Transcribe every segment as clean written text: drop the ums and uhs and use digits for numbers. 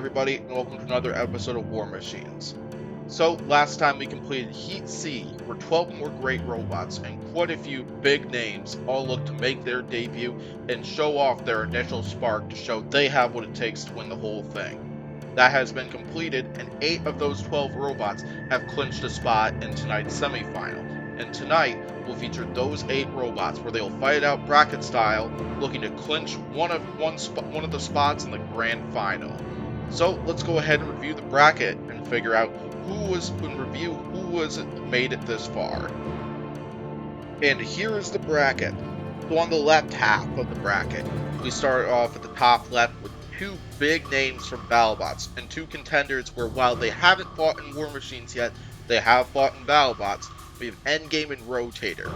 everybody, and welcome to another episode of War Machines. So, last time we completed Heat C, where 12 more great robots and quite a few big names all look to make their debut and show off their initial spark to show they have what it takes to win the whole thing. That has been completed, and 8 of those 12 robots have clinched a spot in tonight's semifinal. And tonight, we'll feature those 8 robots where they'll fight it out bracket style, looking to clinch one of the spots in the grand final. So let's go ahead and review the bracket and figure out who made it this far. And here is the bracket. So on the left half of the bracket, we start off at the top left with 2 big names from BattleBots and 2 contenders where while they haven't fought in War Machines yet, they have fought in BattleBots. We have Endgame and Rotator.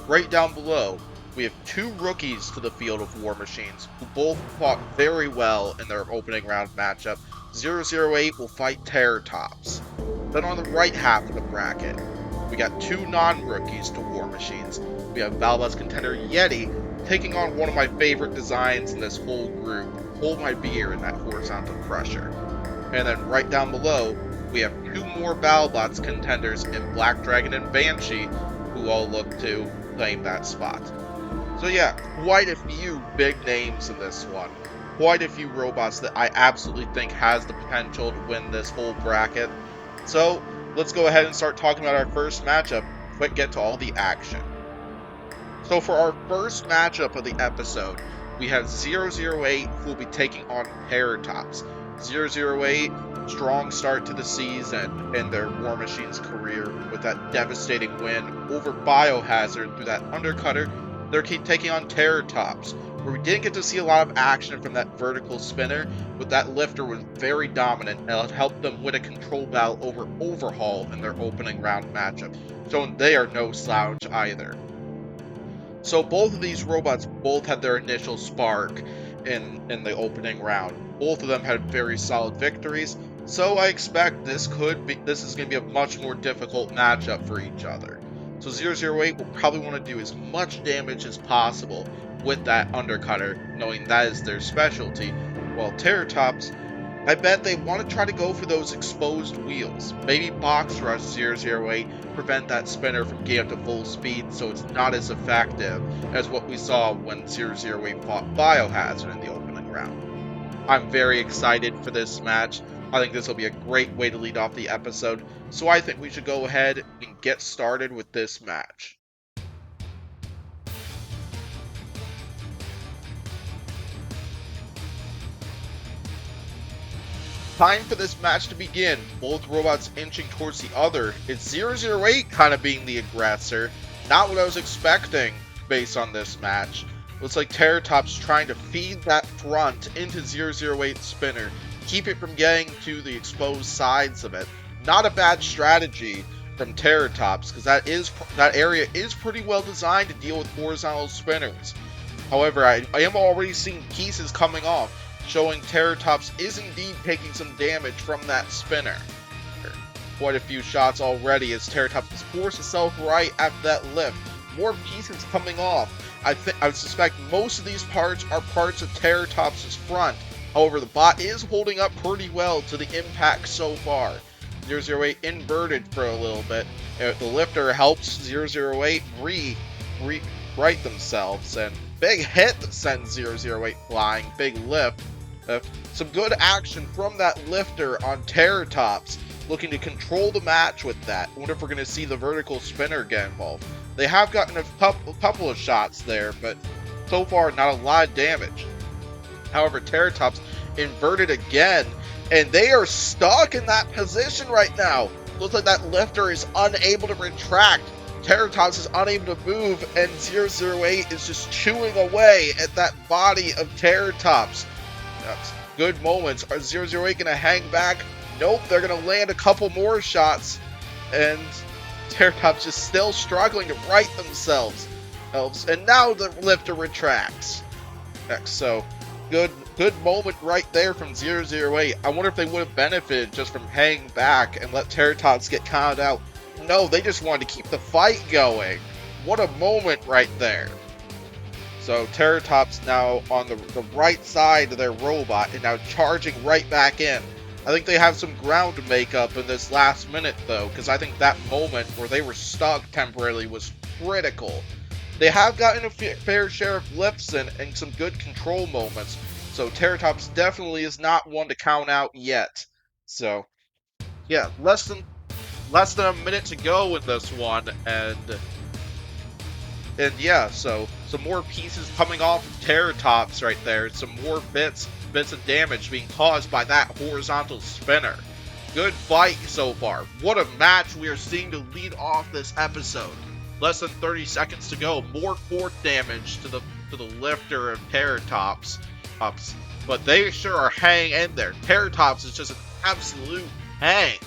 Right down below, we have 2 rookies to the field of War Machines who both fought very well in their opening round matchup. 008 will fight Terratops. Then on the right half of the bracket, we got 2 non-rookies to War Machines. We have BattleBots contender Yeti taking on one of my favorite designs in this whole group, Hold My Beer in that horizontal pressure. And then right down below, we have 2 more BattleBots contenders in Black Dragon and Banshee who all look to claim that spot. So yeah, quite a few big names in this one. Quite a few robots that I absolutely think has the potential to win this whole bracket. So let's go ahead and start talking about our first matchup, but get to all the action. So for our first matchup of the episode, we have 008 who will be taking on Terratops. 008, strong start to the season in their War Machines career with that devastating win over Biohazard through that undercutter. They're taking on Terratops, where we didn't get to see a lot of action from that vertical spinner, but that lifter was very dominant and it helped them win a control battle over Overhaul in their opening round matchup, showing they are no slouch either. So both of these robots both had their initial spark in the opening round. Both of them had very solid victories, so I expect this is going to be a much more difficult matchup for each other. So 008 will probably want to do as much damage as possible with that undercutter, knowing that is their specialty, while Terratops, I bet they want to try to go for those exposed wheels. Maybe Box Rush 008, prevent that spinner from getting up to full speed so it's not as effective as what we saw when 008 fought Biohazard in the opening round. I'm very excited for this match. I think this will be a great way to lead off the episode, so I think we should go ahead and get started with this match. Time for this match to begin. Both robots inching towards the other. It's 008 kind of being the aggressor. Not what I was expecting based on this match. Looks like Terratops trying to feed that front into 008's spinner. Keep it from getting to the exposed sides of it. Not a bad strategy from Terratops, because that area is pretty well designed to deal with horizontal spinners. However, I am already seeing pieces coming off, showing Terratops is indeed taking some damage from that spinner. Quite a few shots already as Terratops has forced itself right after that lift. More pieces coming off. I suspect most of these parts are parts of Terratops' front. However, the bot is holding up pretty well to the impact so far. 008 inverted for a little bit. The lifter helps 008 right themselves, and big hit that sends 008 flying. Big lift. Some good action from that lifter on Terratops, looking to control the match with that. I wonder if we're going to see the vertical spinner get involved. They have gotten a couple of shots there, but so far not a lot of damage. However, Terratops inverted again, and they are stuck in that position right now. Looks like that lifter is unable to retract. Terratops is unable to move, and 008 is just chewing away at that body of Terratops. That's good moments. Are 008 going to hang back? Nope, they're going to land a couple more shots, and Terratops is still struggling to right themselves. And now the lifter retracts. So, good moment right there from 008. I wonder if they would have benefited just from hanging back and let Terratops get counted out. No, they just wanted to keep the fight going. What a moment right there. So Terratops now on the right side of their robot and now charging right back in. I think they have some ground to make up in this last minute though, because I think that moment where they were stuck temporarily was critical. They have gotten a fair share of lifts and some good control moments, so Terratops definitely is not one to count out yet. So yeah, less than a minute to go in this one, and yeah, so some more pieces coming off of Terratops right there. Some more bits of damage being caused by that horizontal spinner. Good fight so far. What a match we are seeing to lead off this episode. Less than 30 seconds to go. More core damage to the lifter of Terratops. But they sure are hanging in there. Terratops is just an absolute hang.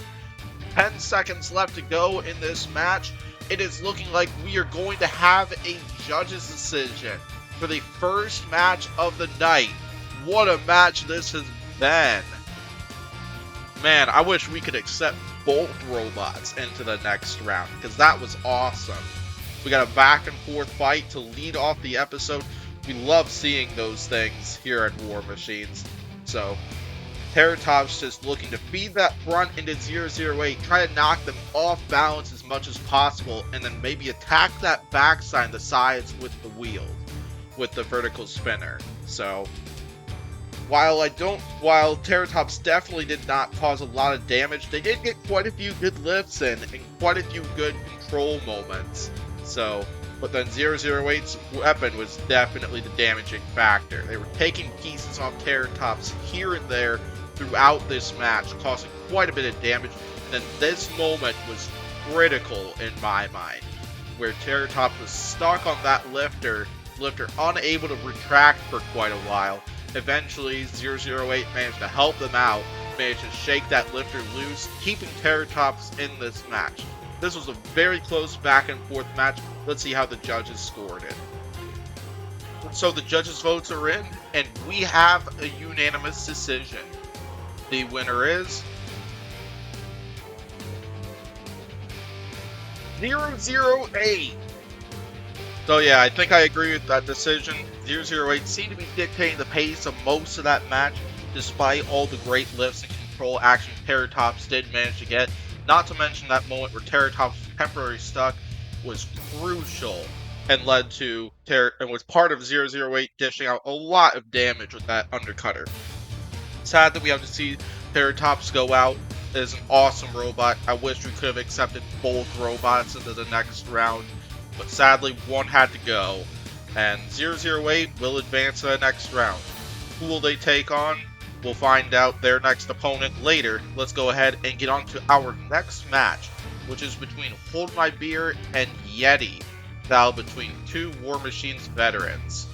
10 seconds left to go in this match. It is looking like we are going to have a judge's decision for the first match of the night. What a match this has been. Man, I wish we could accept both robots into the next round, because that was awesome. We got a back and forth fight to lead off the episode. We love seeing those things here at War Machines. So, Terratops just looking to feed that front into 008, try to knock them off balance as much as possible, and then maybe attack that backside, the sides with the wheel, with the vertical spinner. So, while Terratops definitely did not cause a lot of damage, they did get quite a few good lifts in and quite a few good control moments. So, but then 008's weapon was definitely the damaging factor. They were taking pieces off Terratops here and there throughout this match, causing quite a bit of damage. And then this moment was critical in my mind, where Terratops was stuck on that lifter unable to retract for quite a while. Eventually, 008 managed to help them out, managed to shake that lifter loose, keeping Terratops in this match. This was a very close back and forth match. Let's see how the judges scored it. So the judges' votes are in, and we have a unanimous decision. The winner is 008. So yeah, I think I agree with that decision. 008 seemed to be dictating the pace of most of that match, despite all the great lifts and control action Terratops did manage to get. Not to mention that moment where Terratops was temporarily stuck was crucial and led to and was part of 008 dishing out a lot of damage with that undercutter. Sad that we have to see Terratops go out. It is an awesome robot. I wish we could have accepted both robots into the next round, but sadly one had to go, and 008 will advance to the next round. Who will they take on? We'll find out their next opponent later. Let's go ahead and get on to our next match, which is between Hold My Beer and Yeti, battle between two War Machines veterans.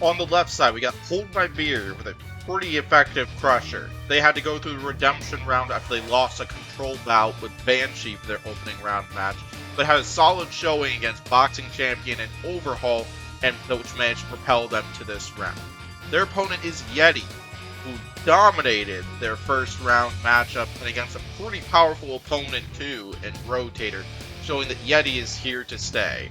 On the left side, we got Hold My Beer with a pretty effective crusher. They had to go through the redemption round after they lost a control bout with Banshee for their opening round match, but had a solid showing against boxing champion and Overhaul, and which managed to propel them to this round. Their opponent is Yeti, who dominated their first round matchup and against a pretty powerful opponent too in Rotator, showing that Yeti is here to stay.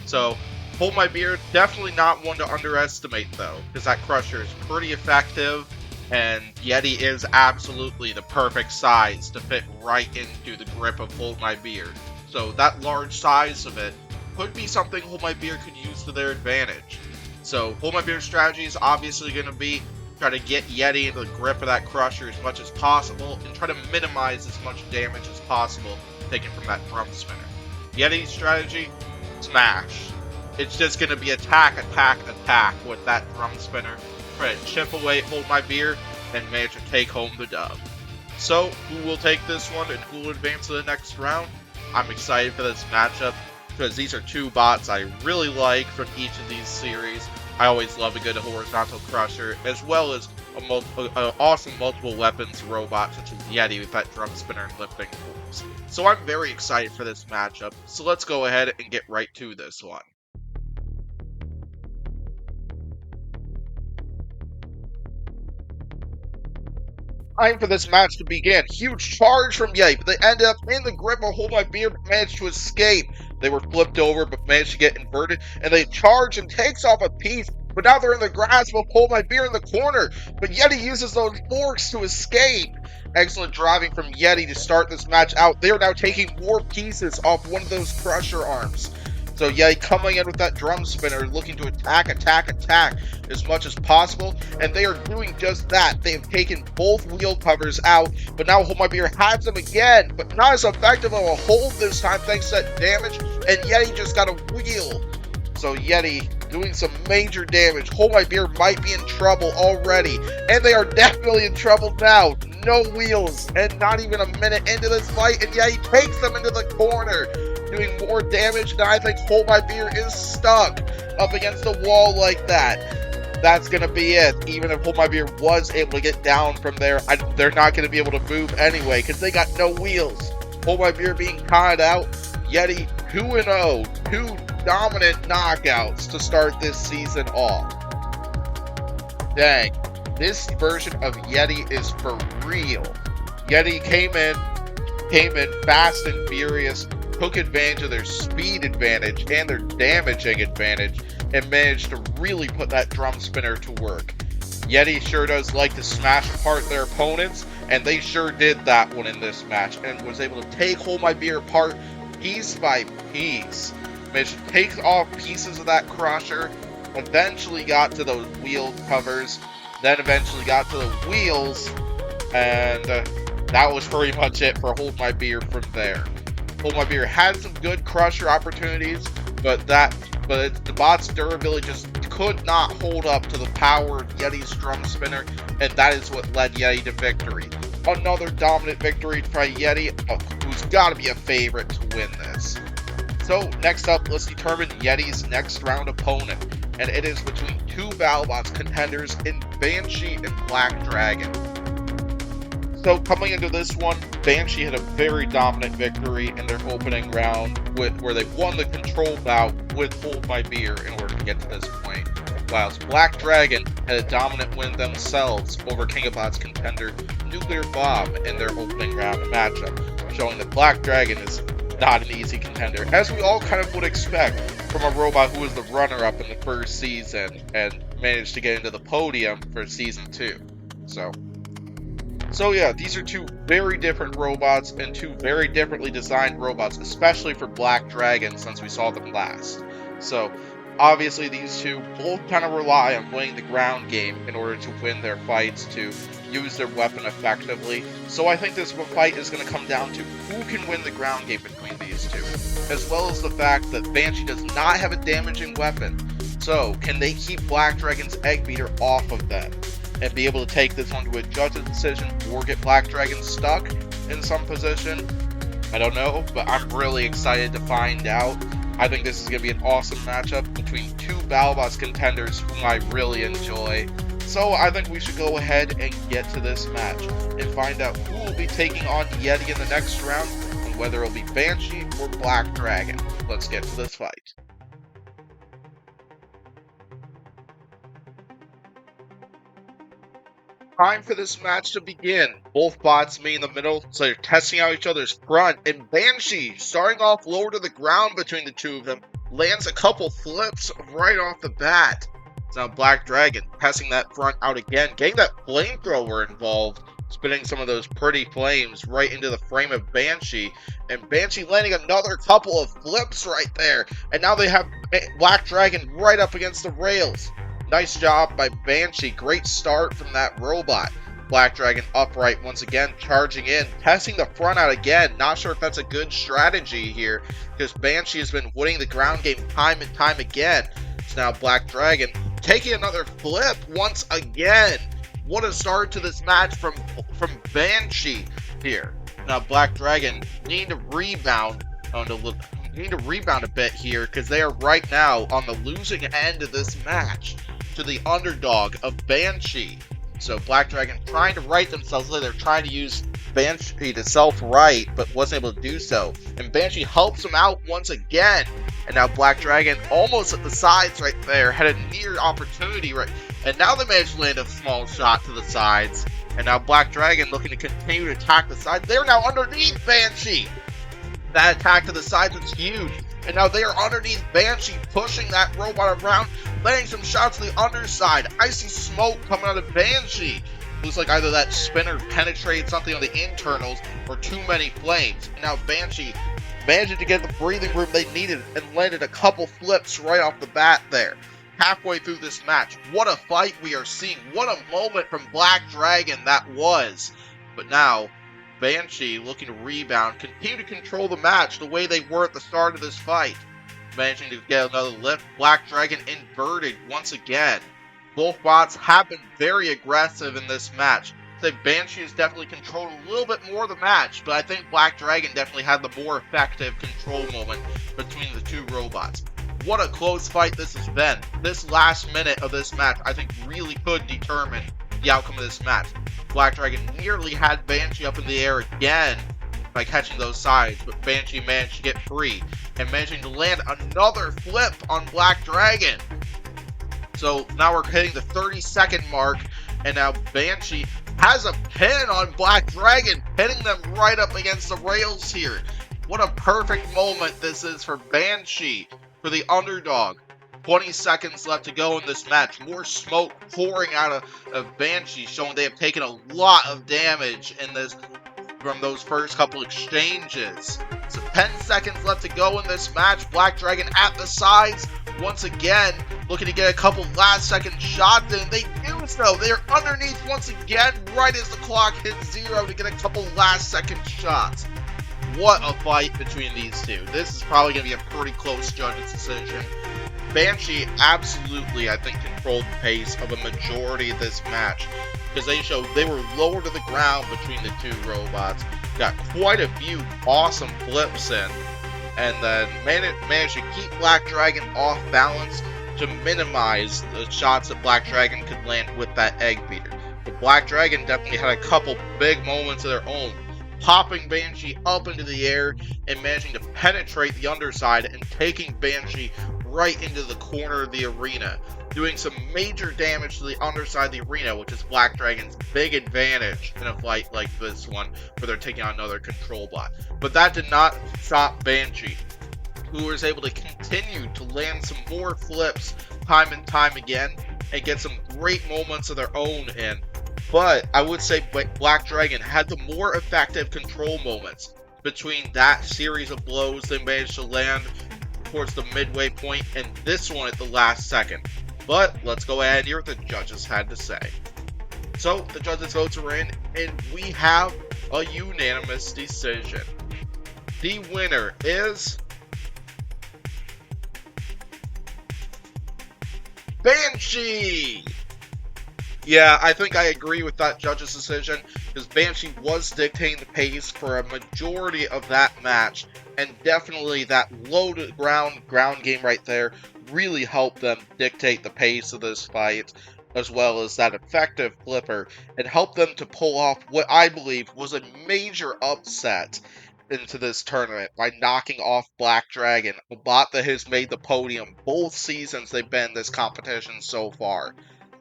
So, Hold My Beer, definitely not one to underestimate though, because that crusher is pretty effective, and Yeti is absolutely the perfect size to fit right into the grip of Hold My Beer. So that large size of it could be something Hold My Beer could use to their advantage. So Hold My Beer's strategy is obviously going to be try to get Yeti into the grip of that crusher as much as possible and try to minimize as much damage as possible taken from that drum spinner. Yeti's strategy, smash. It's just going to be attack, attack, attack with that drum spinner. Try to chip away, Hold My Beer, and manage to take home the dub. So, who will take this one and who will advance to the next round? I'm excited for this matchup because these are two bots I really like from each of these series. I always love a good horizontal crusher, as well as an awesome multiple weapons robot such as Yeti with that drum spinner and lifting tools. So I'm very excited for this matchup, so let's go ahead and get right to this one. Time for this match to begin. Huge charge from Yeti, but they end up in the grip of Hold My Beer, but managed to escape. They were flipped over, but managed to get inverted, and they charge and takes off a piece. But now they're in the grasp of Hold My Beer in the corner. But Yeti uses those forks to escape. Excellent driving from Yeti to start this match out. They are now taking more pieces off one of those crusher arms. So Yeti coming in with that drum spinner, looking to attack as much as possible, and they are doing just that. They have taken both wheel covers out, but now Hold My Beer has them again, but not as effective of a hold this time thanks to that damage, and Yeti just got a wheel. So Yeti doing some major damage. Hold My Beer might be in trouble already, and they are definitely in trouble now. No wheels, and not even a minute into this fight, and Yeti takes them into the corner, doing more damage, and I think Hold My Beer is stuck up against the wall like that. That's going to be it. Even if Hold My Beer was able to get down from there, they're not going to be able to move anyway, because they got no wheels. Hold My Beer being caught out. Yeti 2-0. 2 dominant knockouts to start this season off. Dang. This version of Yeti is for real. Yeti came in fast and furious, took advantage of their speed advantage and their damaging advantage, and managed to really put that drum spinner to work. Yeti sure does like to smash apart their opponents, and they sure did that one in this match, and was able to take Hold My Beer apart piece by piece. Managed to take off pieces of that crusher, eventually got to those wheel covers, then eventually got to the wheels, and that was pretty much it for Hold My Beer from there. Hold My Beer had some good crusher opportunities, but the bot's durability just could not hold up to the power of Yeti's drum spinner, and that is what led Yeti to victory. Another dominant victory by Yeti, who's got to be a favorite to win this. So next up, let's determine Yeti's next round opponent, and it is between two BattleBots contenders in Banshee and Black Dragon. So coming into this one, Banshee had a very dominant victory in their opening round, where they won the control bout with Hold My Beer in order to get to this point, whilst Black Dragon had a dominant win themselves over King of Bots contender Nuclear Bomb in their opening round matchup, showing that Black Dragon is not an easy contender, as we all kind of would expect from a robot who was the runner-up in the first season and managed to get into the podium for season 2. So yeah, these are two very different robots and two very differently designed robots, especially for Black Dragon since we saw them last. So obviously these two both kind of rely on winning the ground game in order to win their fights, to use their weapon effectively. So I think this fight is going to come down to who can win the ground game between these two, as well as the fact that Banshee does not have a damaging weapon. So can they keep Black Dragon's Egg Beater off of them and be able to take this one to a judge's decision, or get Black Dragon stuck in some position? I don't know, but I'm really excited to find out. I think this is going to be an awesome matchup between two BattleBots contenders whom I really enjoy. So I think we should go ahead and get to this match and find out who will be taking on Yeti in the next round, and whether it'll be Banshee or Black Dragon. Let's get to this fight. Time for this match to begin. Both bots meet in the middle, so they're testing out each other's front, and Banshee, starting off lower to the ground between the two of them, lands a couple flips right off the bat. So now Black Dragon testing that front out again, getting that flamethrower involved, spitting some of those pretty flames right into the frame of Banshee, and Banshee landing another couple of flips right there, and now they have Black Dragon right up against the rails. Nice job by Banshee. Great start from that robot. Black Dragon upright once again, charging in, testing the front out again. Not sure if that's a good strategy here, because Banshee has been winning the ground game time and time again. So now Black Dragon taking another flip once again. What a start to this match from Banshee here. Now Black Dragon need to rebound a bit here, because they are right now on the losing end of this match to the underdog of Banshee. So Black Dragon trying to right themselves. They're trying to use Banshee to self-right, but wasn't able to do so. And Banshee helps them out once again. And now Black Dragon almost at the sides right there. Had a near opportunity right. And now they managed to land a small shot to the sides. And now Black Dragon looking to continue to attack the sides. They're now underneath Banshee. That attack to the sides was huge. and now they are underneath Banshee, pushing that robot around, laying some shots to the underside. I see smoke coming out of Banshee. Looks like either that spinner penetrated something on the internals or too many flames. And now Banshee managed to get the breathing room they needed and landed a couple flips right off the bat there. Halfway through this match, what a fight we are seeing. What a moment from Black Dragon that was. But now, Banshee looking to rebound, continue to control the match the way they were at the start of this fight. Managing to get another lift, Black Dragon inverted once again. Both bots have been very aggressive in this match. I think Banshee has definitely controlled a little bit more of the match, but I think Black Dragon definitely had the more effective control moment between the two robots. What a close fight this has been. This last minute of this match, I think, really could determine the outcome of this match. Black Dragon nearly had Banshee up in the air again by catching those sides, but Banshee managed to get free and managing to land another flip on Black Dragon. So now we're hitting the 30-second mark, and now Banshee has a pin on Black Dragon, pinning them right up against the rails here. What a perfect moment this is for Banshee, for the underdog. 20 seconds left to go in this match. More smoke pouring out of Banshee, showing they have taken a lot of damage in this from those first couple exchanges. So 10 seconds left to go in this match. Black Dragon at the sides once again, looking to get a couple last second shots in. They do so. They're underneath once again, right as the clock hits 0 to get a couple last second shots. What a fight between these two. This is probably going to be a pretty close judge's decision. Banshee absolutely, I think, controlled the pace of a majority of this match, because they were lower to the ground between the two robots, got quite a few awesome flips in, and then managed to keep Black Dragon off balance to minimize the shots that Black Dragon could land with that egg beater. But Black Dragon definitely had a couple big moments of their own, popping Banshee up into the air and managing to penetrate the underside and taking Banshee right into the corner of the arena, doing some major damage to the underside of the arena, which is Black Dragon's big advantage in a fight like this one, where they're taking on another control bot. But that did not stop Banshee, who was able to continue to land some more flips time and time again, and get some great moments of their own in. But I would say Black Dragon had the more effective control moments between that series of blows they managed to land towards the midway point and this one at the last second. But let's go ahead and hear what the judges had to say. So the judges' votes are in, and we have a unanimous decision. The winner is Banshee! Yeah, I think I agree with that judge's decision, because Banshee was dictating the pace for a majority of that match, and definitely that low to ground game right there really helped them dictate the pace of this fight, as well as that effective flipper, and helped them to pull off what I believe was a major upset into this tournament by knocking off Black Dragon, a bot that has made the podium both seasons they've been in this competition so far.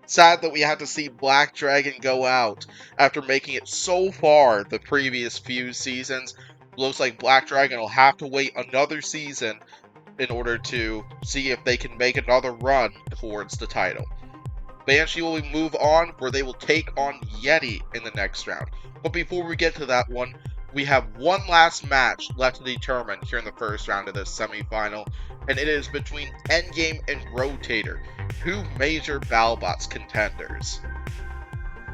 Sad that we had to see Black Dragon go out after making it so far the previous few seasons. Looks like Black Dragon will have to wait another season in order to see if they can make another run towards the title. Banshee will move on, where they will take on Yeti in the next round. But before we get to that one, we have one last match left to determine here in the first round of this semifinal, and it is between Endgame and Rotator, two major BattleBots contenders.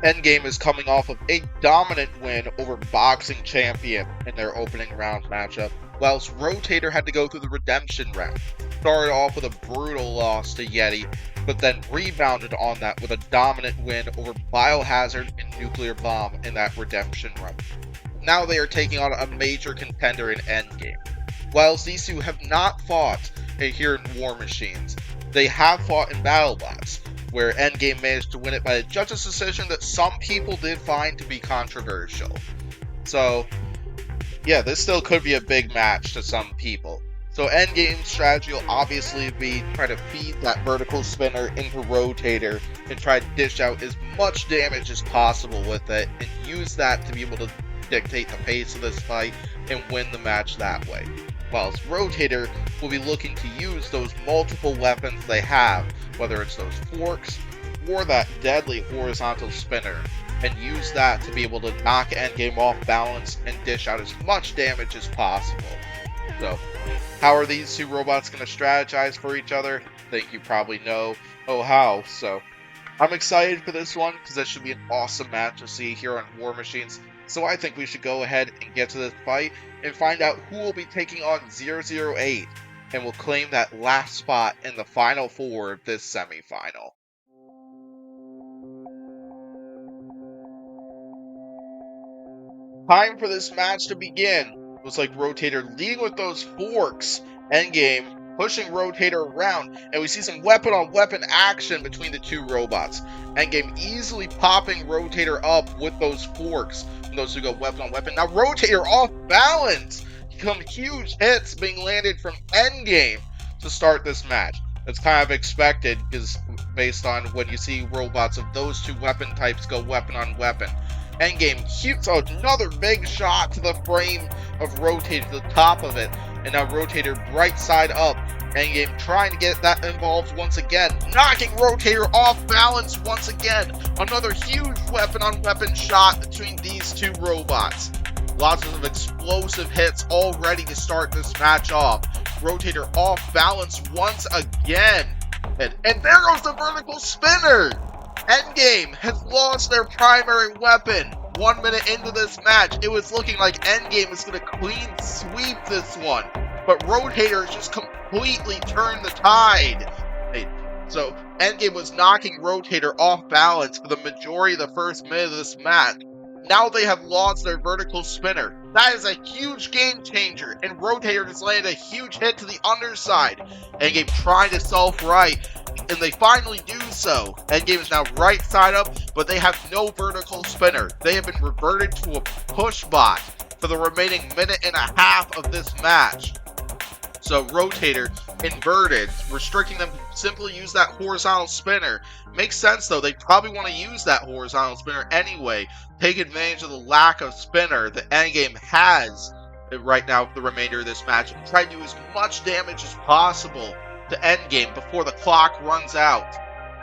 Endgame is coming off of a dominant win over Boxing Champion in their opening round matchup, whilst Rotator had to go through the redemption round. Started off with a brutal loss to Yeti, but then rebounded on that with a dominant win over Biohazard and Nuclear Bomb in that redemption run. Now they are taking on a major contender in Endgame. Whilst these two have not fought here in War Machines, they have fought in BattleBots, where Endgame managed to win it by a judge's decision that some people did find to be controversial. So, yeah, this still could be a big match to some people. So Endgame's strategy will obviously be try to feed that vertical spinner into Rotator and try to dish out as much damage as possible with it, and use that to be able to dictate the pace of this fight and win the match that way. whilst Rotator will be looking to use those multiple weapons they have, whether it's those forks or that deadly horizontal spinner, and use that to be able to knock Endgame off balance and dish out as much damage as possible. So, how are these two robots going to strategize for each other? I think you probably know how. So, I'm excited for this one because this should be an awesome match to see here on War Machines. So I think we should go ahead and get to this fight and find out who will be taking on 008 and will claim that last spot in the final four of this semifinal. Time for this match to begin. Looks like Rotator leading with those forks. Endgame pushing Rotator around, and we see some weapon-on-weapon action between the two robots. Endgame easily popping Rotator up with those forks. And those who go weapon-on-weapon. Now Rotator off balance. Some huge hits being landed from Endgame to start this match. That's kind of expected, because based on when you see robots of those two weapon types go weapon-on-weapon. Endgame shoots another big shot to the frame of Rotator, to the top of it, and now Rotator right side up. Endgame trying to get that involved once again, knocking Rotator off balance once again. Another huge weapon-on-weapon shot between these two robots. Lots of explosive hits already to start this match off. Rotator off balance once again. And there goes the vertical spinner! Endgame has lost their primary weapon. 1 minute into this match, it was looking like Endgame is going to clean sweep this one. But Rotator has just completely turned the tide. So Endgame was knocking Rotator off balance for the majority of the first minute of this match. Now they have lost their vertical spinner. That is a huge game changer, and Rotator just landed a huge hit to the underside. Endgame trying to self-right, and they finally do so. Endgame is now right side up, but they have no vertical spinner. They have been reverted to a push bot for the remaining minute and a half of this match. So Rotator inverted, restricting them to simply use that horizontal spinner. Makes sense though, they probably want to use that horizontal spinner anyway. Take advantage of the lack of spinner that Endgame has right now for the remainder of this match, and try to do as much damage as possible to Endgame before the clock runs out.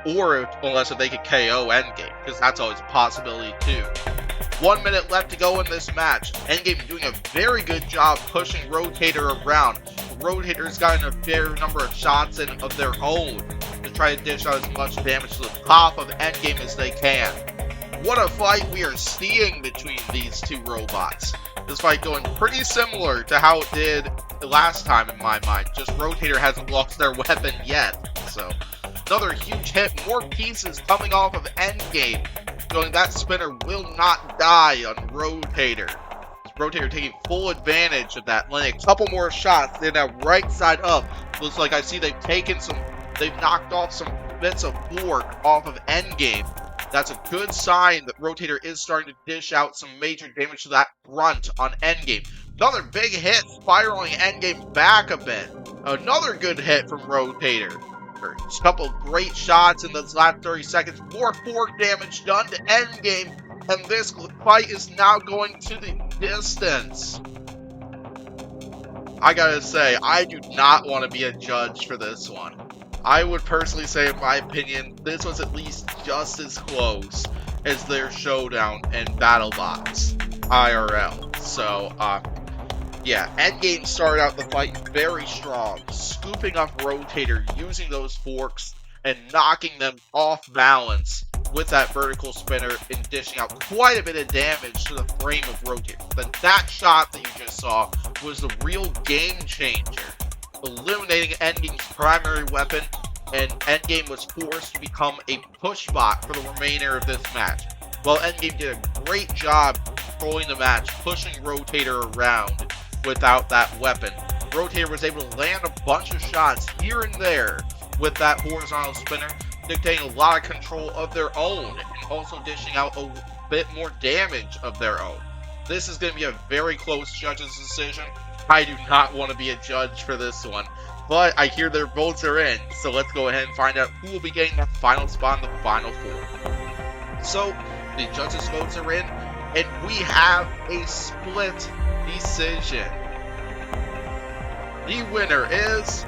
Or unless they could KO Endgame, because that's always a possibility too. 1 minute left to go in this match. Endgame doing a very good job pushing Rotator around. Rotator's gotten a fair number of shots in of their own to try to dish out as much damage to the top of Endgame as they can. What a fight we are seeing between these two robots. This fight going pretty similar to how it did last time in my mind. Just Rotator hasn't lost their weapon yet. So another huge hit, more pieces coming off of Endgame, showing that spinner will not die on Rotator. Rotator taking full advantage of that, landing a couple more shots. They're now right side up. Looks like I see they've knocked off some bits of fork off of Endgame. That's a good sign that Rotator is starting to dish out some major damage to that front on Endgame. Another big hit, spiraling Endgame back a bit. Another good hit from Rotator. A couple great shots in those last 30 seconds. More fork damage done to Endgame. And this fight is now going to the distance. I gotta say, I do not want to be a judge for this one. I would personally say, in my opinion, this was at least just as close as their showdown in BattleBots IRL. So, yeah, Endgame started out the fight very strong, scooping up Rotator, using those forks, and knocking them off balance with that vertical spinner and dishing out quite a bit of damage to the frame of Rotator. But that shot that you just saw was the real game changer, eliminating Endgame's primary weapon, and Endgame was forced to become a push bot for the remainder of this match. Well, Endgame did a great job controlling the match, pushing Rotator around without that weapon. Rotator was able to land a bunch of shots here and there with that horizontal spinner, dictating a lot of control of their own, and also dishing out a bit more damage of their own. This is going to be a very close judge's decision. I do not want to be a judge for this one, but I hear their votes are in, so let's go ahead and find out who will be getting that final spot in the final four. So, the judges' votes are in, and we have a split decision. The winner is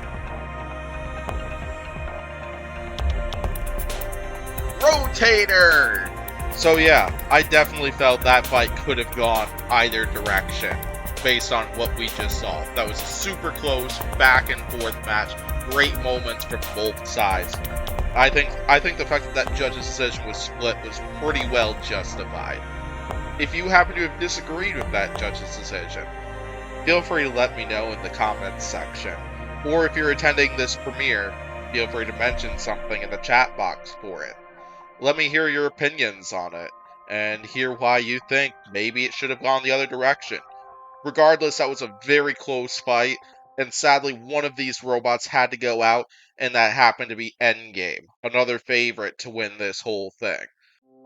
Rotator! So yeah, I definitely felt that fight could have gone either direction based on what we just saw. That was a super close back and forth match. Great moments from both sides. I think the fact that that judge's decision was split was pretty well justified. If you happen to have disagreed with that judge's decision, feel free to let me know in the comments section. Or if you're attending this premiere, feel free to mention something in the chat box for it. Let me hear your opinions on it, and hear why you think maybe it should have gone the other direction. Regardless, that was a very close fight, and sadly one of these robots had to go out, and that happened to be Endgame, another favorite to win this whole thing.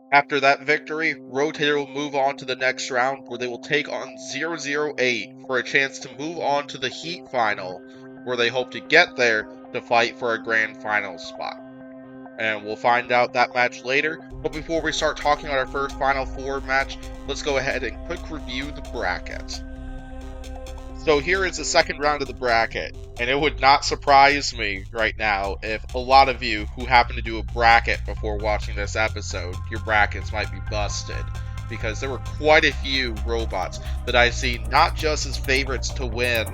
After that victory, Rotator will move on to the next round, where they will take on 008 for a chance to move on to the Heat Final, where they hope to get there to fight for a grand final spot. And we'll find out that match later, but before we start talking about our first Final Four match, let's go ahead and quick review the bracket. So here is the second round of the bracket, and it would not surprise me right now if a lot of you who happen to do a bracket before watching this episode, your brackets might be busted, because there were quite a few robots that I see not just as favorites to win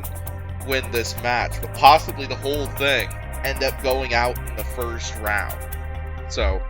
this match, but possibly the whole thing end up going out in the first round. So,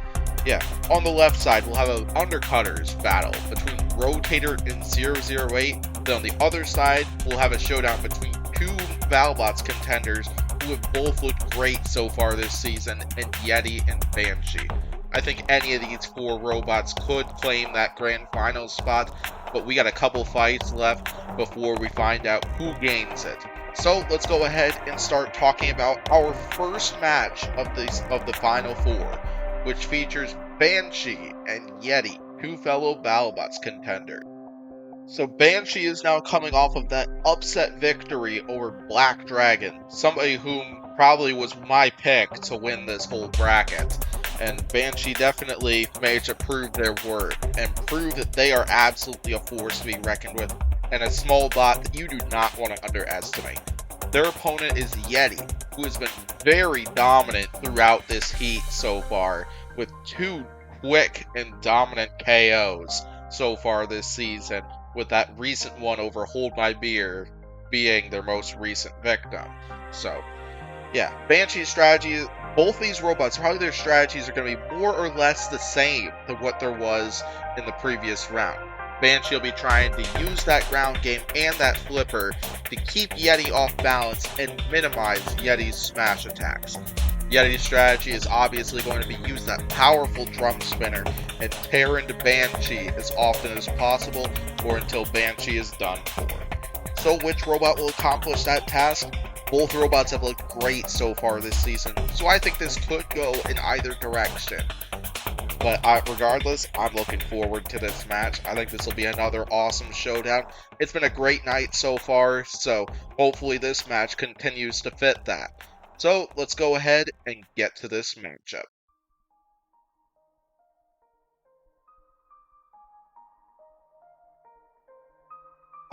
yeah, on the left side, we'll have an undercutters battle between Rotator and 008. Then on the other side, we'll have a showdown between two Valbots contenders who have both looked great so far this season, in Yeti and Banshee. I think any of these four robots could claim that grand final spot, but we got a couple fights left before we find out who gains it. So let's go ahead and start talking about our first match of the Final Four, which features Banshee and Yeti, two fellow Valbots contenders. So Banshee is now coming off of that upset victory over Black Dragon, somebody whom probably was my pick to win this whole bracket. And Banshee definitely managed to prove their worth and prove that they are absolutely a force to be reckoned with, and a small bot that you do not want to underestimate. Their opponent is Yeti, who has been very dominant throughout this heat so far, with two quick and dominant KOs so far this season, with that recent one over Hold My Beer being their most recent victim. So, yeah, Banshee's strategy, both these robots, probably their strategies are going to be more or less the same than what there was in the previous round. Banshee will be trying to use that ground game and that flipper to keep Yeti off balance and minimize Yeti's smash attacks. Yeti's strategy is obviously going to be use that powerful drum spinner and tear into Banshee as often as possible, or until Banshee is done for. So which robot will accomplish that task? Both robots have looked great so far this season, so I think this could go in either direction. But regardless, I'm looking forward to this match. I think this will be another awesome showdown. It's been a great night so far, so hopefully this match continues to fit that. So let's go ahead and get to this matchup.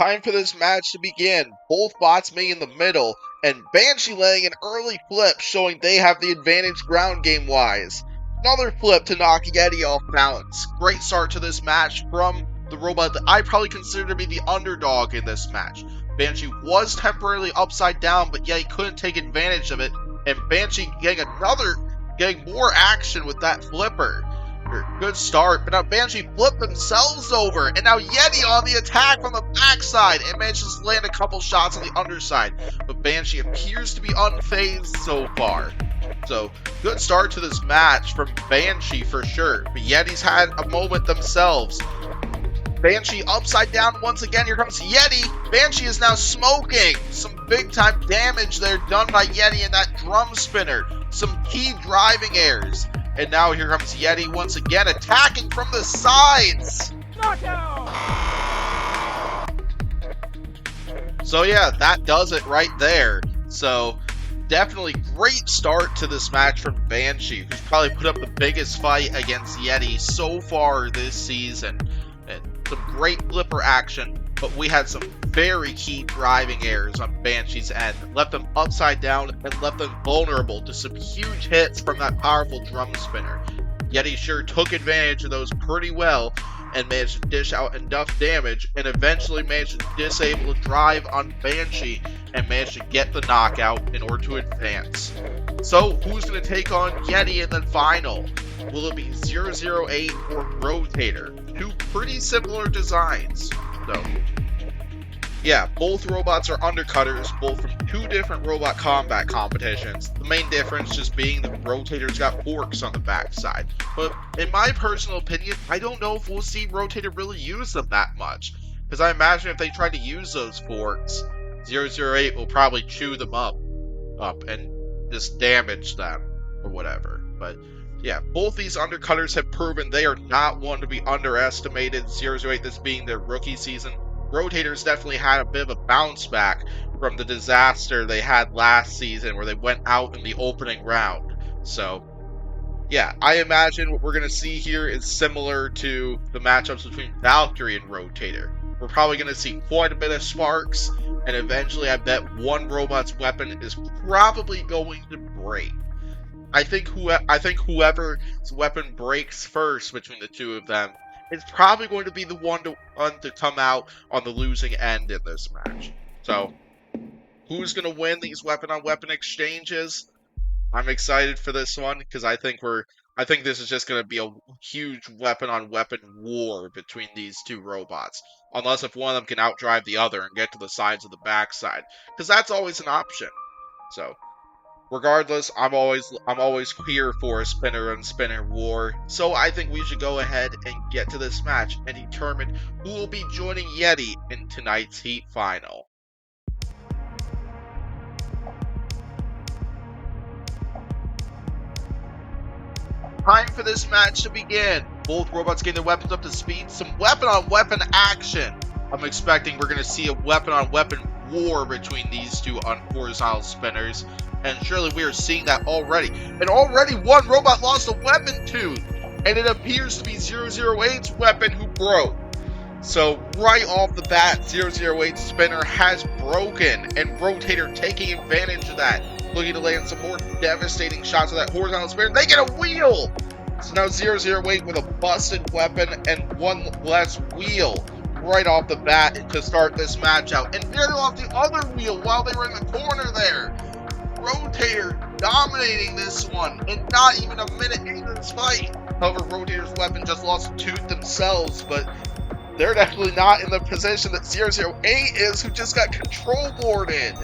Time for this match to begin. Both bots meeting in the middle, and Banshee laying an early flip showing they have the advantage ground game wise. Another flip to knock Yeti off balance. Great start to this match from the robot that I probably consider to be the underdog in this match. Banshee was temporarily upside down, but Yeti couldn't take advantage of it, and Banshee getting more action with that flipper. Good start, but now Banshee flipped themselves over, and now Yeti on the attack from the backside, and manages to land a couple shots on the underside. But Banshee appears to be unfazed so far. So, good start to this match from Banshee for sure, but Yeti's had a moment themselves. Banshee upside down once again. Here comes Yeti. Banshee is now smoking. Some big time damage there done by Yeti in that drum spinner. Some key driving airs. And now here comes Yeti once again, attacking from the sides. Knockout! So yeah, that does it right there. So definitely great start to this match from Banshee, who's probably put up the biggest fight against Yeti so far this season. And some great flipper action. but we had some very key driving errors on Banshee's end, left them upside down and left them vulnerable to some huge hits from that powerful drum spinner. Yet he sure took advantage of those pretty well and managed to dish out enough damage and eventually managed to disable the drive on Banshee and managed to get the knockout in order to advance. So who's going to take on Yeti in the final? Will it be 008 or Rotator? Two pretty similar designs. So yeah, both robots are undercutters, both from two different robot combat competitions. The main difference just being the Rotator's got forks on the backside. But in my personal opinion, I don't know if we'll see Rotator really use them that much. Because I imagine if they try to use those forks, 008 will probably chew them up and just damage them or whatever. But yeah, both these undercutters have proven they are not one to be underestimated. 008, this being their rookie season. Rotators definitely had a bit of a bounce back from the disaster they had last season where they went out in the opening round. So yeah, I imagine what we're going to see here is similar to the matchups between Valkyrie and Rotator. We're probably going to see quite a bit of sparks, and eventually I bet one robot's weapon is probably going to break. I think whoever's weapon breaks first between the two of them is probably going to be the one to come out on the losing end in this match. So, who's going to win these weapon-on-weapon exchanges? I'm excited for this one because I think this is just going to be a huge weapon-on-weapon war between these two robots. Unless if one of them can outdrive the other and get to the sides of the backside, because that's always an option. So, regardless, I'm always here for a spinner and spinner war, so I think we should go ahead and get to this match and determine who will be joining Yeti in tonight's Heat Final. Time for this match to begin. Both robots getting their weapons up to speed, some weapon-on-weapon action. I'm expecting we're going to see a weapon-on-weapon war between these two horizontal spinners. And surely we are seeing that already. And already one robot lost a weapon tooth. And it appears to be 008's weapon who broke. So right off the bat, 008's spinner has broken. And Rotator taking advantage of that. Looking to land some more devastating shots of that horizontal spinner. They get a wheel! So now 008 with a busted weapon and one less wheel. Right off the bat to start this match out. And nearly off the other wheel while they were in the corner there. Rotator dominating this one, and not even a minute into this fight. However, Rotator's weapon just lost a tooth themselves, but they're definitely not in the position that 008 is, who just got control boarded.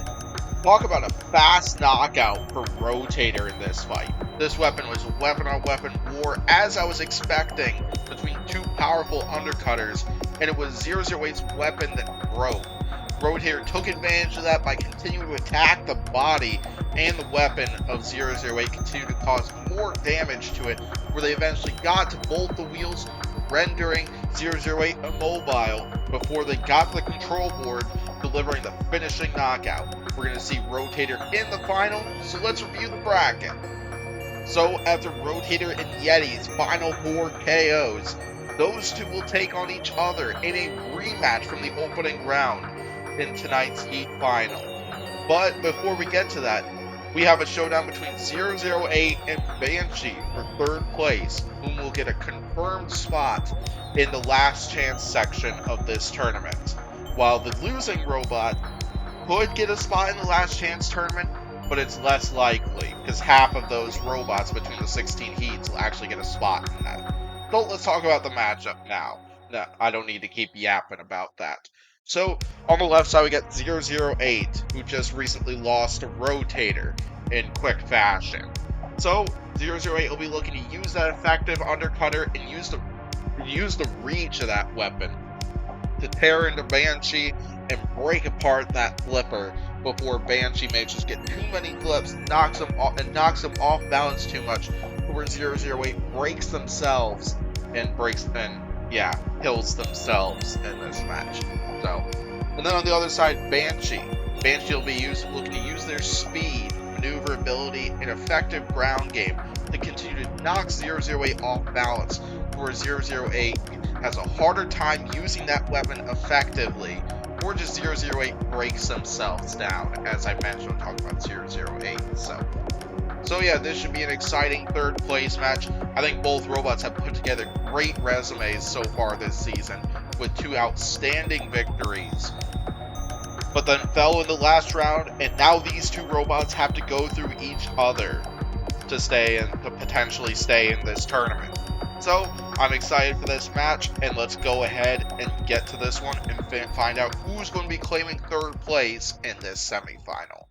Talk about a fast knockout for Rotator in this fight. This weapon was a weapon-on-weapon war, as I was expecting, between two powerful undercutters, and it was 008's weapon that broke. Rotator took advantage of that by continuing to attack the body and the weapon of 008, continued to cause more damage to it, where they eventually got to both the wheels, rendering 008 immobile before they got to the control board, delivering the finishing knockout. We're going to see Rotator in the final, so let's review the bracket. So after Rotator and Yeti's final 4 KOs, those two will take on each other in a rematch from the opening round in tonight's Heat Final. But before we get to that, we have a showdown between 008 and Banshee for third place, whom will get a confirmed spot in the last chance section of this tournament. While the losing robot could get a spot in the last chance tournament, but it's less likely, because half of those robots between the 16 heats will actually get a spot in that. So let's talk about the matchup now. No, I don't need to keep yapping about that. So, on the left side we got 008, who just recently lost to Rotator in quick fashion. So, 008 will be looking to use that effective undercutter and use the reach of that weapon to tear into Banshee and break apart that flipper before Banshee may just get too many flips, knocks them off balance too much, where 008 breaks themselves and kills themselves in this match. So, and then on the other side, Banshee will be looking to use their speed, maneuverability, and effective ground game to continue to knock 008 off balance, where 008 has a harder time using that weapon effectively, or just 008 breaks themselves down, as I mentioned when talking about 008. So yeah, this should be an exciting third place match. I think both robots have put together great resumes so far this season, with 2 outstanding victories, but then fell in the last round, and now these 2 robots have to go through each other to potentially stay in this tournament. So I'm excited for this match, and let's go ahead and get to this one and find out who's going to be claiming third place in this semifinal.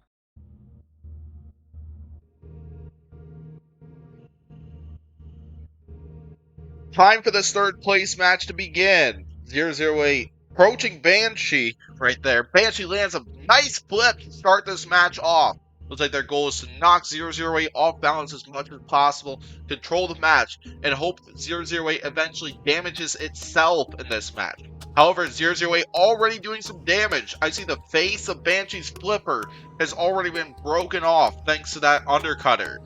Time for this third place match to begin. 008 approaching Banshee right there. Banshee lands a nice flip to start this match off. Looks like their goal is to knock 008 off balance as much as possible, control the match, and hope that 008 eventually damages itself in this match. However, 008 already doing some damage. I see the face of Banshee's flipper has already been broken off thanks to that undercutter.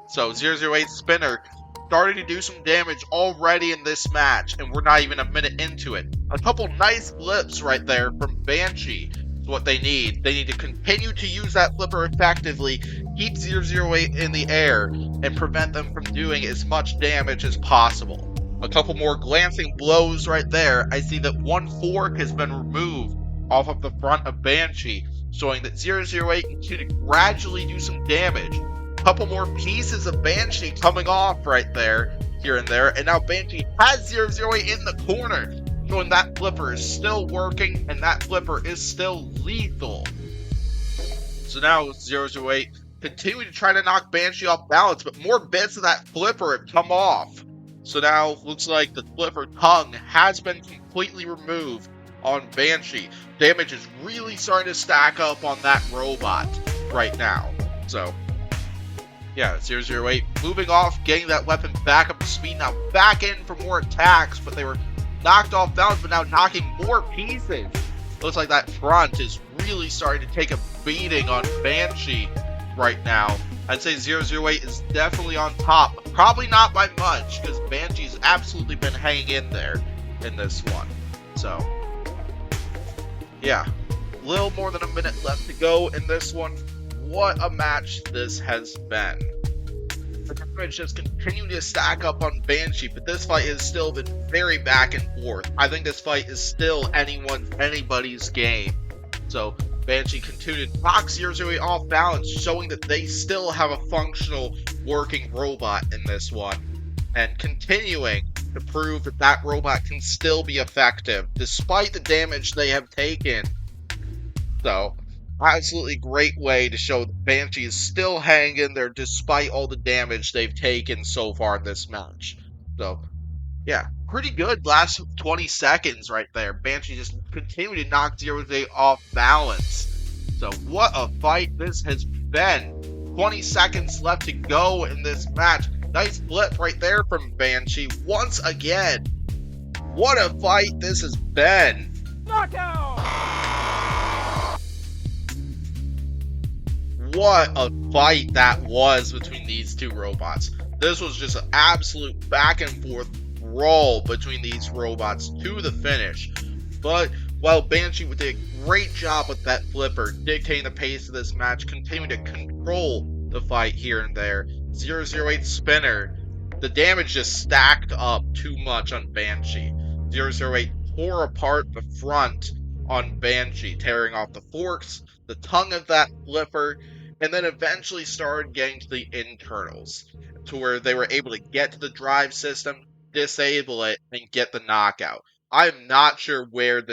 So 008's spinner starting to do some damage already in this match, and we're not even a minute into it. A couple nice flips right there from Banshee is what they need. They need to continue to use that flipper effectively, keep 008 in the air, and prevent them from doing as much damage as possible. A couple more glancing blows right there. I see that one fork has been removed off of the front of Banshee, showing that 008 can continue to gradually do some damage. Couple more pieces of Banshee coming off right there, here and there, and now Banshee has 008 in the corner, showing that flipper is still working, and that flipper is still lethal. So now 008 continue to try to knock Banshee off balance, but more bits of that flipper have come off. So now looks like the flipper tongue has been completely removed on Banshee. Damage is really starting to stack up on that robot right now. So yeah, 008 moving off, getting that weapon back up to speed, now back in for more attacks, but they were knocked off balance, but now knocking more pieces. Looks like that front is really starting to take a beating on Banshee right now. I'd say 008 is definitely on top, but probably not by much, because Banshee's absolutely been hanging in there in this one. So, yeah, a little more than a minute left to go in this one. What a match this has been. The damage just continued to stack up on Banshee, but this fight has still been very back and forth. I think this fight is still anybody's game. So Banshee continued to knock 008 off balance, showing that they still have a functional working robot in this one, and continuing to prove that that robot can still be effective despite the damage they have taken. So absolutely great way to show that Banshee is still hanging in there despite all the damage they've taken so far in this match. So, yeah, pretty good last 20 seconds right there. Banshee just continued to knock 008 off balance. So, what a fight this has been. 20 seconds left to go in this match. Nice flip right there from Banshee once again. What a fight this has been. Knockout! What a fight that was between these 2 robots. This was just an absolute back and forth brawl between these robots to the finish. But while Banshee did a great job with that flipper, dictating the pace of this match, continuing to control the fight here and there, 008 spinner, the damage just stacked up too much on Banshee. 008 tore apart the front on Banshee, tearing off the forks, the tongue of that flipper, and then eventually started getting to the internals, to where they were able to get to the drive system, disable it, and get the knockout. I'm not sure where who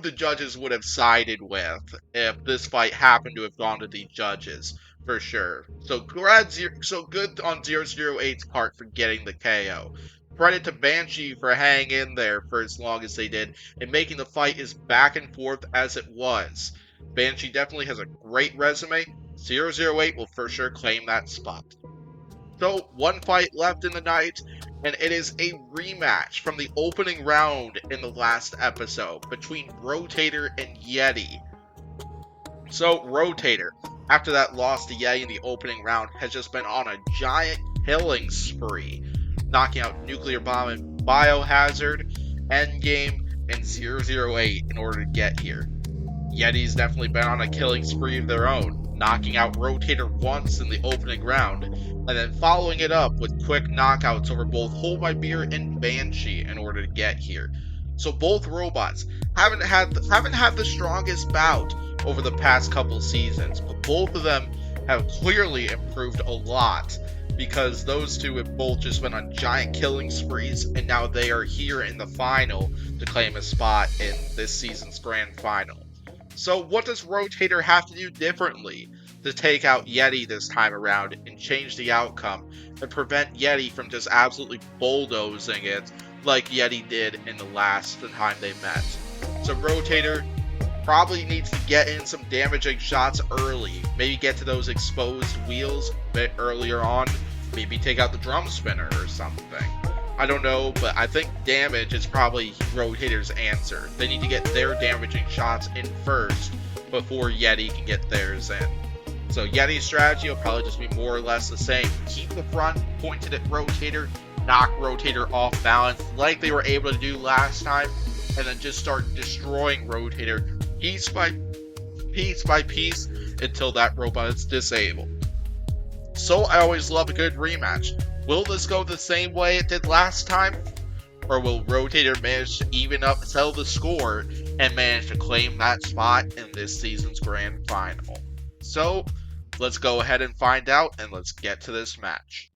the judges would have sided with if this fight happened to have gone to the judges, for sure. So good on 008's part for getting the KO. Credit to Banshee for hanging in there for as long as they did, and making the fight as back and forth as it was. Banshee definitely has a great resume. 008 will for sure claim that spot. So, one fight left in the night, and it is a rematch from the opening round in the last episode between Rotator and Yeti. So, Rotator, after that loss to Yeti in the opening round, has just been on a giant killing spree. knocking out Nuclear Bomb and Biohazard, Endgame, and 008 in order to get here. Yeti's definitely been on a killing spree of their own, knocking out Rotator once in the opening round, and then following it up with quick knockouts over both Hold My Beer and Banshee in order to get here. So both robots haven't had the strongest bout over the past couple seasons, but both of them have clearly improved a lot because those two have both just been on giant killing sprees, and now they are here in the final to claim a spot in this season's grand final. So what does Rotator have to do differently to take out Yeti this time around and change the outcome and prevent Yeti from just absolutely bulldozing it like Yeti did in the last time they met? So Rotator probably needs to get in some damaging shots early, maybe get to those exposed wheels a bit earlier on, maybe take out the drum spinner or something. I don't know, but I think damage is probably Rotator's answer. They need to get their damaging shots in first before Yeti can get theirs in. So Yeti's strategy will probably just be more or less the same. Keep the front pointed at Rotator, knock Rotator off balance like they were able to do last time, and then just start destroying Rotator piece by piece until that robot is disabled. So I always love a good rematch. Will this go the same way it did last time? Or will Rotator manage to even up, settle the score, and manage to claim that spot in this season's grand final? So, let's go ahead and find out, and let's get to this match.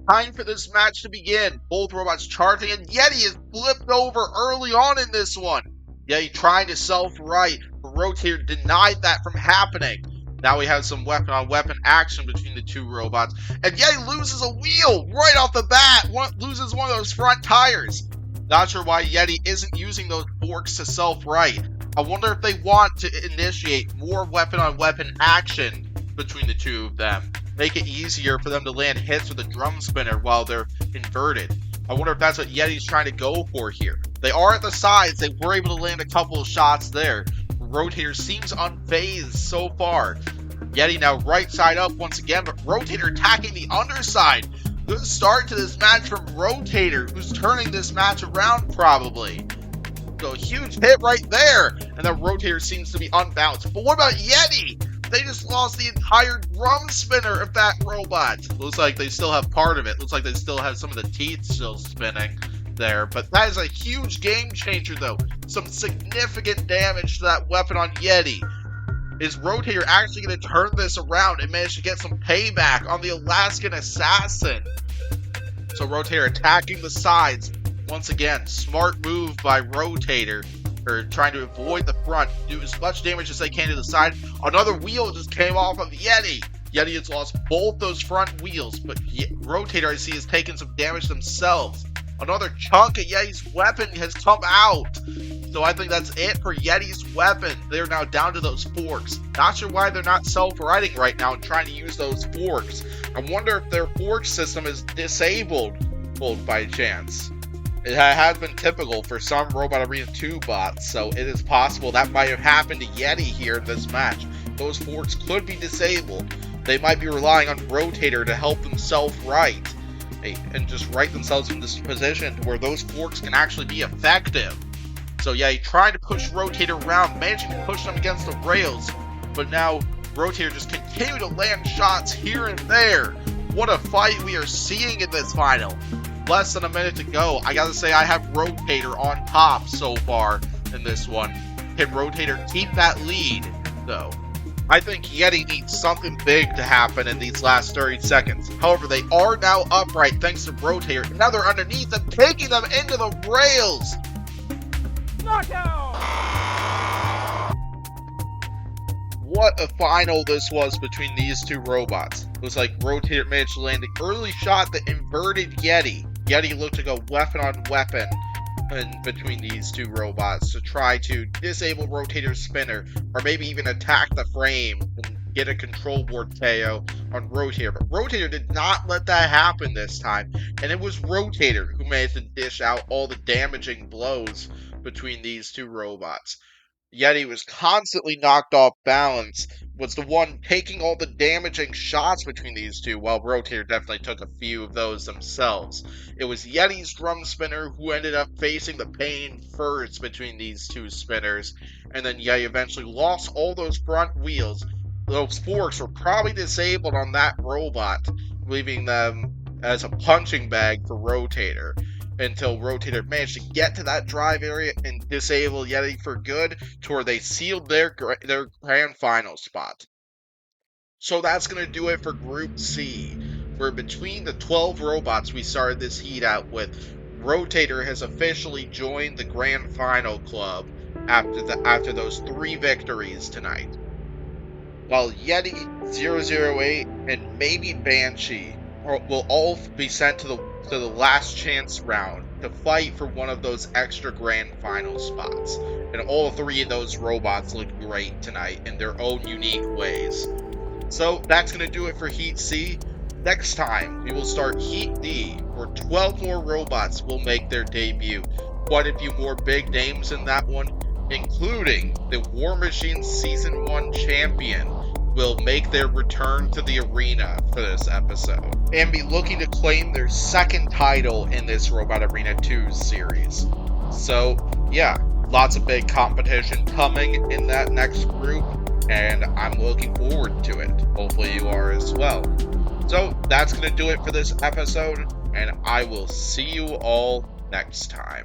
Time for this match to begin. Both robots charging, and Yeti is flipped over early on in this one. Yeti trying to self-right, but Rotator denied that from happening. Now we have some weapon-on-weapon action between the two robots, and Yeti loses a wheel right off the bat, loses one of those front tires. Not sure why Yeti isn't using those forks to self-right. I wonder if they want to initiate more weapon-on-weapon action between the two of them. Make it easier for them to land hits with a drum spinner while they're inverted. I wonder if that's what Yeti's trying to go for here. They are at the sides. They were able to land a couple of shots there. Rotator seems unfazed so far. Yeti now right side up once again, but Rotator attacking the underside. Good start to this match from Rotator, who's turning this match around probably. So a huge hit right there, and then Rotator seems to be unbalanced. But what about Yeti? They just lost the entire drum spinner of that robot. Looks like they still have part of it. Looks like they still have some of the teeth still spinning there. But that is a huge game changer, though. Some significant damage to that weapon on Yeti. Is Rotator actually going to turn this around and manage to get some payback on the Alaskan Assassin? So Rotator attacking the sides. Once again, smart move by Rotator. Or trying to avoid the front, do as much damage as they can to the side. Another wheel just came off of Yeti. Yeti has lost both those front wheels, but Rotator, I see, has taken some damage themselves. Another chunk of Yeti's weapon has come out. So I think that's it for Yeti's weapon. They're now down to those forks. Not sure why they're not self-righting right now and trying to use those forks. I wonder if their fork system is disabled by chance. It has been typical for some Robot Arena 2 bots, so it is possible that might have happened to Yeti here in this match. Those forks could be disabled. They might be relying on Rotator to help them self-right and just right themselves in this position to where those forks can actually be effective. So yeah, he tried to push Rotator around, managing to push them against the rails, but now Rotator just continue to land shots here and there. What a fight we are seeing in this final. Less than a minute to go. I gotta say, I have Rotator on top so far in this one. Can Rotator keep that lead, though? I think Yeti needs something big to happen in these last 30 seconds. However, they are now upright thanks to Rotator. Now they're underneath them, taking them into the rails. Knockout! What a final this was between these two robots. It was like Rotator managed to land an early shot that inverted Yeti. Yeti looked to go weapon on weapon in between these two robots to try to disable Rotator's spinner, or maybe even attack the frame and get a control board KO on Rotator. But Rotator did not let that happen this time, and it was Rotator who managed to dish out all the damaging blows between these two robots. Yeti was constantly knocked off balance, was the one taking all the damaging shots between these two, while Rotator definitely took a few of those themselves. It was Yeti's drum spinner who ended up facing the pain first between these two spinners, and then Yeti eventually lost all those front wheels. Those forks were probably disabled on that robot, leaving them as a punching bag for Rotator until Rotator managed to get to that drive area and disable Yeti for good, to where they sealed their grand final spot. So that's going to do it for Group C, where between the 12 robots we started this heat out with, Rotator has officially joined the grand final club after those 3 victories tonight, while Yeti, 008, and maybe Banshee will all be sent to the last chance round to fight for one of those extra grand final spots. And all 3 of those robots look great tonight in their own unique ways. So that's going to do it for Heat C. Next time, we will start Heat D, where 12 more robots will make their debut. Quite a few more big names in that one, including the War Machine Season 1 champion, will make their return to the arena for this episode, and be looking to claim their second title in this Robot Arena 2 series. So, yeah, lots of big competition coming in that next group, and I'm looking forward to it. Hopefully you are as well. So that's going to do it for this episode, and I will see you all next time.